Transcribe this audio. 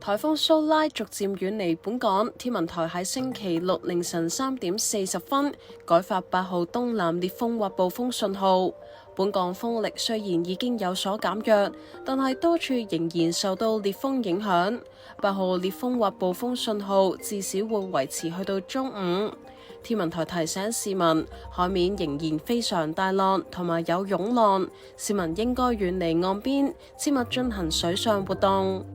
颱風蘇拉逐漸遠離本港，天文台喺星期六凌晨3點40分改發8號東南烈風或暴風信號。本港風力雖然已經有所減弱，但係多處仍然受到烈風影響。8號烈風或暴風信號至少會維持去到中午。天文台提醒市民，海面仍然非常大浪，同埋有湧浪，市民應該遠離岸邊，切勿進行水上活動。